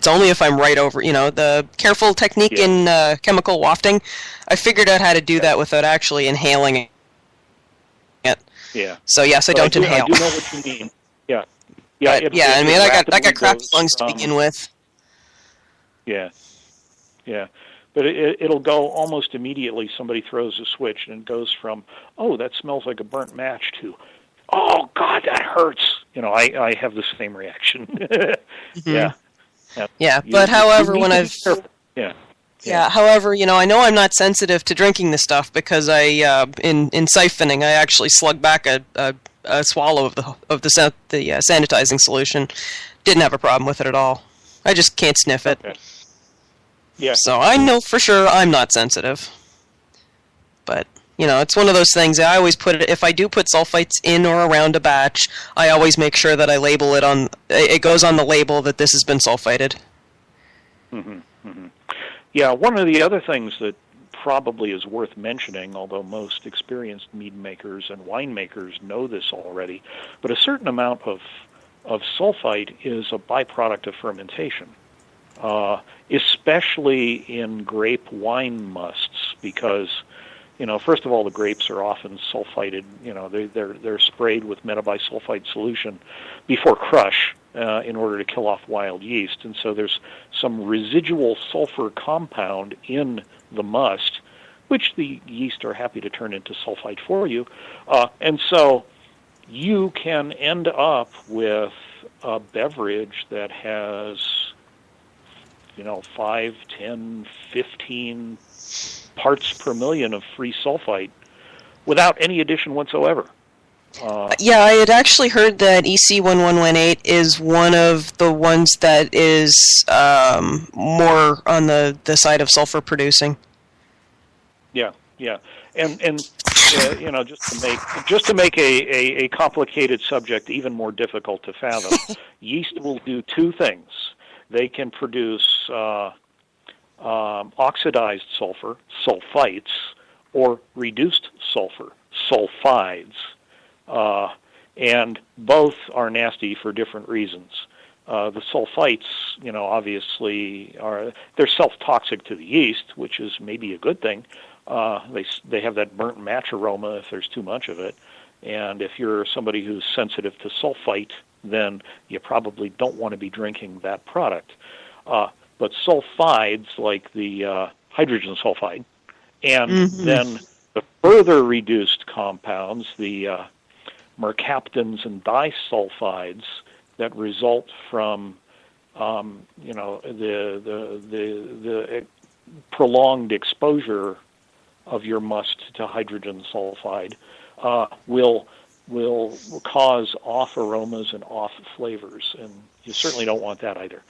It's only if I'm right over, the careful technique in chemical wafting. I figured out how to do that without actually inhaling it. Yeah. So yes, I don't inhale. I do know what you mean. Yeah. Yeah. I got crappy lungs to begin with. Yeah. Yeah. But it'll go almost immediately. Somebody throws a switch and it goes from, oh, that smells like a burnt match to, oh, God, that hurts. I have the same reaction. Mm-hmm. Yeah. But however, when I've... Yeah, however, I know I'm not sensitive to drinking the stuff because in siphoning, I actually slug back a swallow of the sanitizing solution. Didn't have a problem with it at all. I just can't sniff it. Okay. Yeah. So I know for sure I'm not sensitive. But, it's one of those things. I always put it, if I do put sulfites in or around a batch, I always make sure that I label it it goes on the label that this has been sulfited. Mm-hmm. Mm-hmm. Yeah, one of the other things that probably is worth mentioning, although most experienced mead makers and winemakers know this already, but a certain amount of sulfite is a byproduct of fermentation, especially in grape wine musts, because, first of all, the grapes are often sulfited. They're sprayed with metabisulfite solution before crush in order to kill off wild yeast, and so there's some residual sulfur compound in the must, which the yeast are happy to turn into sulfite for you, and so you can end up with a beverage that has 5, 10, 15 parts per million of free sulfite without any addition whatsoever. I had actually heard that EC1118 is one of the ones that is more on the side of sulfur producing. Yeah, and just to make a complicated subject even more difficult to fathom, yeast will do two things. They can produce oxidized sulfur, sulfites, or reduced sulfur, sulfides. And both are nasty for different reasons. The sulfites, obviously they're self-toxic to the yeast, which is maybe a good thing. They have that burnt match aroma if there's too much of it. And if you're somebody who's sensitive to sulfite, then you probably don't want to be drinking that product. But sulfides, like the hydrogen sulfide, and then the further reduced compounds, the mercaptans and disulfides that result from the prolonged exposure of your must to hydrogen sulfide will cause off aromas and off flavors, and you certainly don't want that either.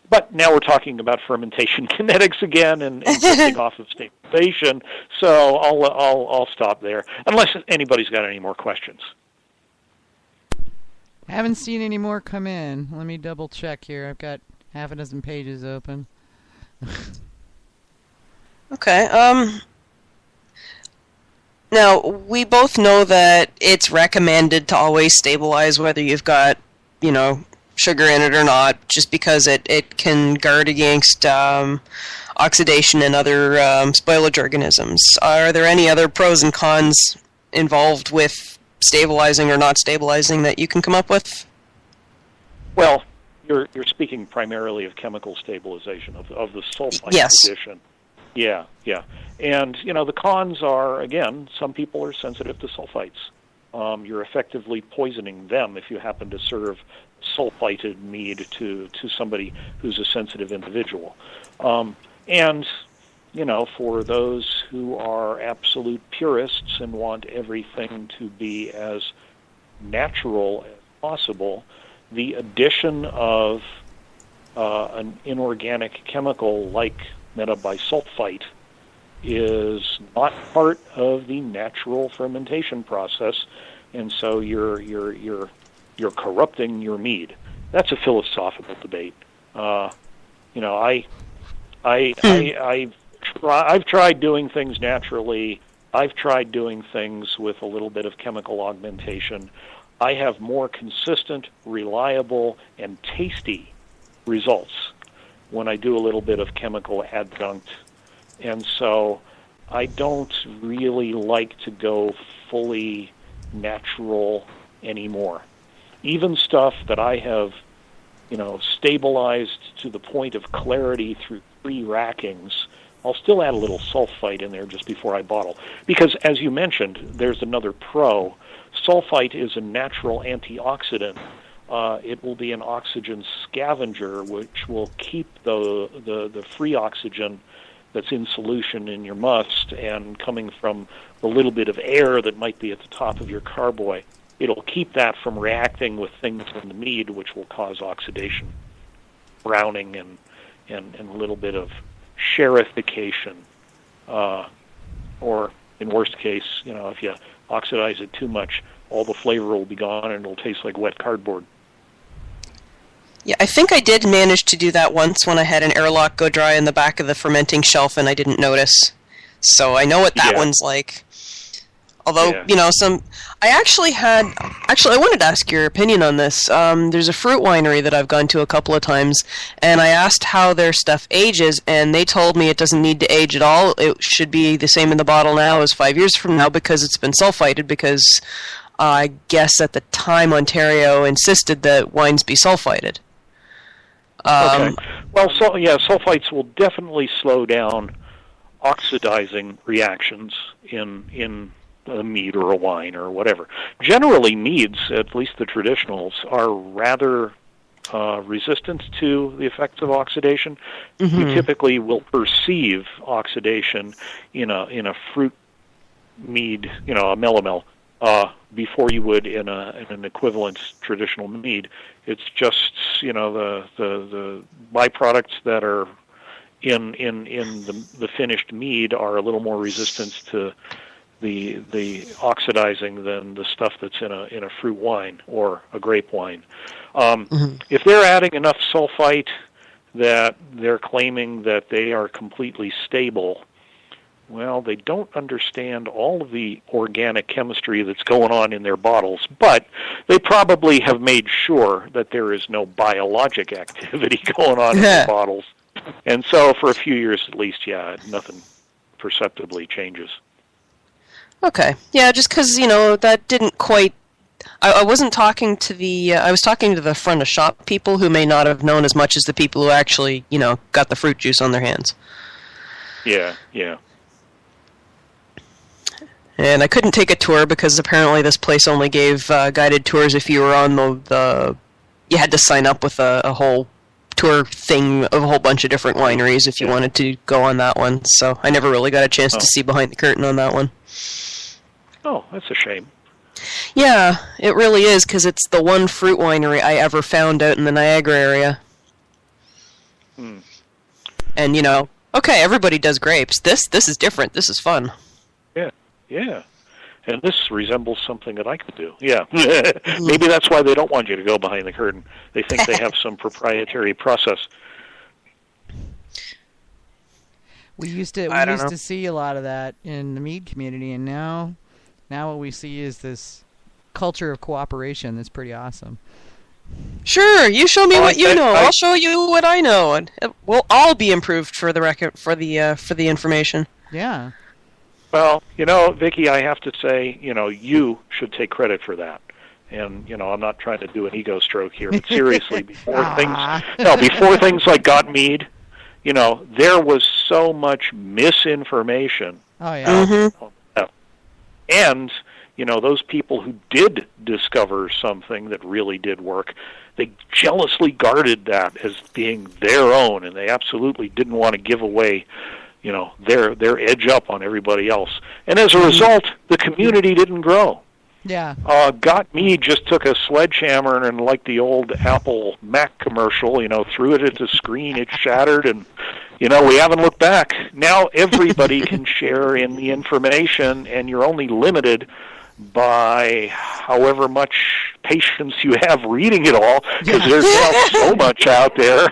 But now we're talking about fermentation kinetics again and drifting off of stabilization, so I'll stop there, unless anybody's got any more questions. Haven't seen any more come in. Let me double check here. I've got half a dozen pages open. Okay. Now, we both know that it's recommended to always stabilize whether you've got, sugar in it or not, just because it can guard against oxidation and other spoilage organisms. Are there any other pros and cons involved with stabilizing or not stabilizing that you can come up with? Well, you're speaking primarily of chemical stabilization of the sulfite addition. Yeah. And, the cons are, again, some people are sensitive to sulfites. You're effectively poisoning them if you happen to serve sulfited mead to somebody who's a sensitive individual. And, for those who are absolute purists and want everything to be as natural as possible, the addition of an inorganic chemical like metabisulfite is not part of the natural fermentation process, and so you're corrupting your mead. That's a philosophical debate. I've tried doing things naturally. I've tried doing things with a little bit of chemical augmentation. I have more consistent, reliable, and tasty results when I do a little bit of chemical adjunct. And so I don't really like to go fully natural anymore. Even stuff that I have, stabilized to the point of clarity through 3 rackings, I'll still add a little sulfite in there just before I bottle. Because, as you mentioned, there's another pro. Sulfite is a natural antioxidant. It will be an oxygen scavenger, which will keep the free oxygen that's in solution in your must and coming from the little bit of air that might be at the top of your carboy. It'll keep that from reacting with things in the mead, which will cause oxidation, browning, and a little bit of sherrification. Or, in worst case, if you oxidize it too much, all the flavor will be gone and it'll taste like wet cardboard. Yeah, I think I did manage to do that once when I had an airlock go dry in the back of the fermenting shelf and I didn't notice. So I know what that one's like. Although, I wanted to ask your opinion on this. There's a fruit winery that I've gone to a couple of times, and I asked how their stuff ages, and they told me it doesn't need to age at all. It should be the same in the bottle now as 5 years from now because it's been sulfited, because I guess at the time Ontario insisted that wines be sulfited. Okay. Well, sulfites will definitely slow down oxidizing reactions in a mead or a wine or whatever. Generally, meads, at least the traditionals, are rather resistant to the effects of oxidation. Mm-hmm. You typically will perceive oxidation in a fruit mead, a melomel, before you would in an equivalent traditional mead. It's just the byproducts that are in the finished mead are a little more resistant to the oxidizing than the stuff that's in a fruit wine or a grape wine. If they're adding enough sulfite that they're claiming that they are completely stable, well, they don't understand all of the organic chemistry that's going on in their bottles, but they probably have made sure that there is no biologic activity going on in their bottles. And so for a few years at least, nothing perceptibly changes. Okay. Yeah, just because, that didn't quite... I wasn't talking to I was talking to the front of shop people who may not have known as much as the people who actually, got the fruit juice on their hands. Yeah. And I couldn't take a tour because apparently this place only gave guided tours if you were on you had to sign up with a whole tour thing of a whole bunch of different wineries if you wanted to go on that one. So I never really got a chance to see behind the curtain on that one. Oh, that's a shame. Yeah, it really is, because it's the one fruit winery I ever found out in the Niagara area. And, okay, everybody does grapes. This is different. This is fun. Yeah. And this resembles something that I could do. Yeah. Maybe that's why they don't want you to go behind the curtain. They think they have some proprietary process. We used to see a lot of that in the mead community, and now what we see is this culture of cooperation that's pretty awesome. Sure, you show me what you know. I'll show you what I know, and we'll all be improved for the record for the information. Yeah. Well, Vicki, I have to say, you should take credit for that. And, I'm not trying to do an ego stroke here, but seriously, before things like GotMead, there was so much misinformation. Oh, yeah. And, those people who did discover something that really did work, they jealously guarded that as being their own, and they absolutely didn't want to give away their edge up on everybody else. And as a result, the community didn't grow. Yeah. GotMead just took a sledgehammer and, like the old Apple Mac commercial, threw it at the screen, it shattered, and, we haven't looked back. Now everybody can share in the information, and you're only limited by however much patience you have reading it all, because there's now so much out there.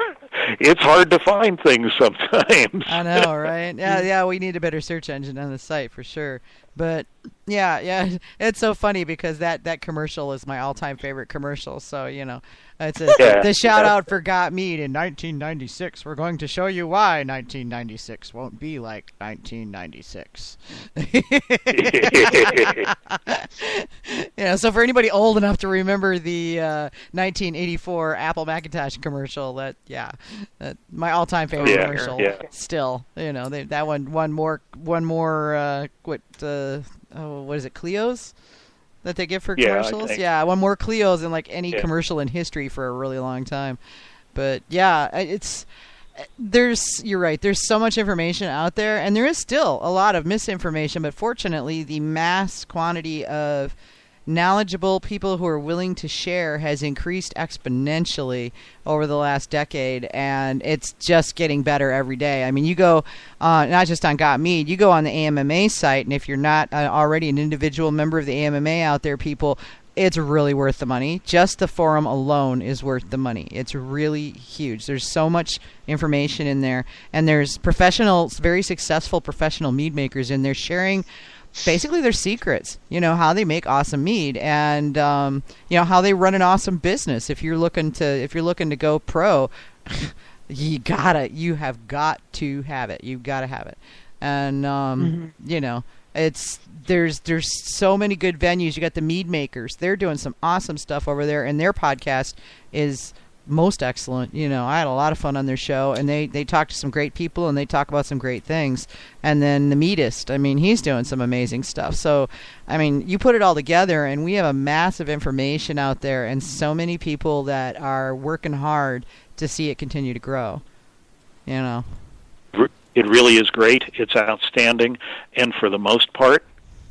It's hard to find things sometimes. I know, right? Yeah, we need a better search engine on the site for sure. But yeah, it's so funny because that commercial is my all-time favorite commercial. So it's the shout out for GotMead in 1996. We're going to show you why 1996 won't be like 1996. So for anybody old enough to remember the 1984 Apple Macintosh commercial, my all-time favorite commercial. Yeah. Still, that one more what is it, Clio's that they give for commercials? Yeah, one more Clio's than like any commercial in history for a really long time. But yeah, you're right. There's so much information out there, and there is still a lot of misinformation. But fortunately, the mass quantity of knowledgeable people who are willing to share has increased exponentially over the last decade, and it's just getting better every day. I mean, you go not just on GotMead, you go on the AMMA site, and if you're not already an individual member of the AMMA out there, people, it's really worth the money. Just the forum alone is worth the money. It's really huge. There's so much information in there, and there's very successful professional mead makers in there sharing basically their secrets, how they make awesome mead, and how they run an awesome business. If you're looking to go pro, you have got to have it. You've got to have it. And there's so many good venues. You got the mead makers. They're doing some awesome stuff over there, and their podcast is most excellent. I had a lot of fun on their show, and they talk to some great people, and they talk about some great things. And then the meadist, he's doing some amazing stuff. So, you put it all together, and we have a massive information out there, and so many people that are working hard to see it continue to grow. It really is great. It's outstanding, and for the most part,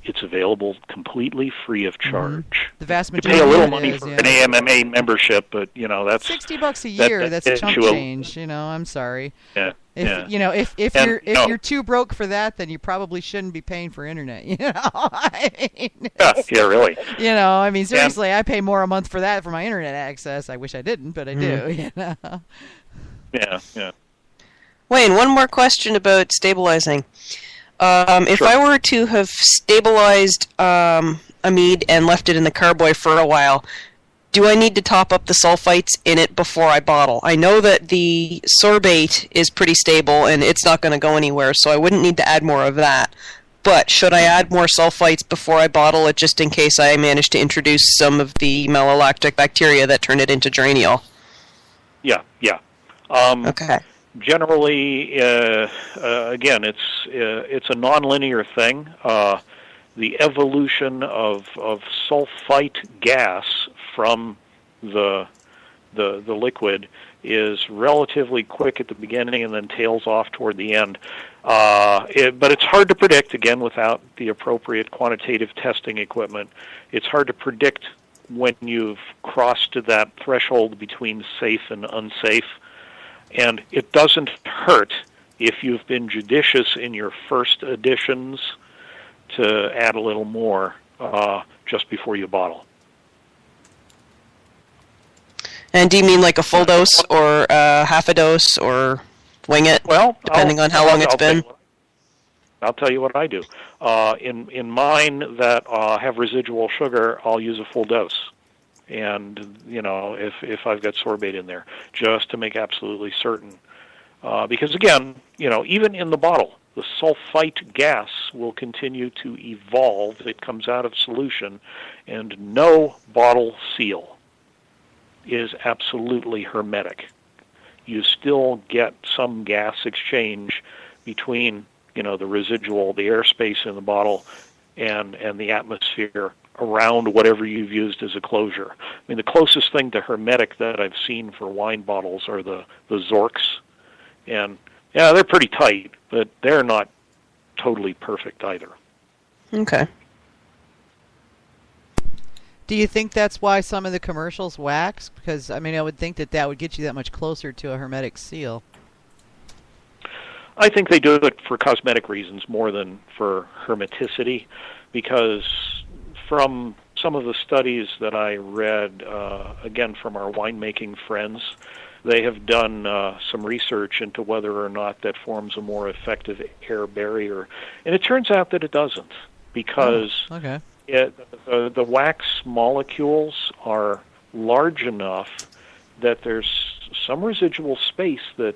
it's available completely free of charge. Mm-hmm. The vast you majority pay a little money for an AMMA membership, but that's $60 a year. That's chump change. I'm sorry. Yeah. If you're too broke for that, then you probably shouldn't be paying for internet. Really. Seriously, I pay more a month for that for my internet access. I wish I didn't, but I do. Yeah. Wayne, one more question about stabilizing. If Sure. I were to have stabilized a mead and left it in the carboy for a while, do I need to top up the sulfites in it before I bottle? I know that the sorbate is pretty stable and it's not going to go anywhere, so I wouldn't need to add more of that. But should I add more sulfites before I bottle it, just in case I manage to introduce some of the malolactic bacteria that turn it into geraniol? Yeah. Okay. Generally, again, it's a nonlinear thing. The evolution of sulfite gas from the liquid is relatively quick at the beginning and then tails off toward the end. But it's hard to predict, again, without the appropriate quantitative testing equipment. It's hard to predict when you've crossed that threshold between safe and unsafe. And it doesn't hurt if you've been judicious in your first additions to add a little more just before you bottle. And do you mean like a full dose or half a dose or wing it? Well, depending on how long it's been. I'll tell you what I do. In mine that have residual sugar, I'll use a full dose. And, if I've got sorbate in there, just to make absolutely certain. Because, again, even in the bottle, the sulfite gas will continue to evolve. It comes out of solution, and no bottle seal is absolutely hermetic. You still get some gas exchange between, the residual, the airspace in the bottle, and the atmosphere around whatever you've used as a closure. The closest thing to hermetic that I've seen for wine bottles are the Zorks. And, they're pretty tight, but they're not totally perfect either. Okay. Do you think that's why some of the commercials wax? Because, I would think that would get you that much closer to a hermetic seal. I think they do it for cosmetic reasons more than for hermeticity, because from some of the studies that I read, again from our winemaking friends, they have done some research into whether or not that forms a more effective air barrier, and it turns out that it doesn't. because okay. the wax molecules are large enough that there's some residual space that,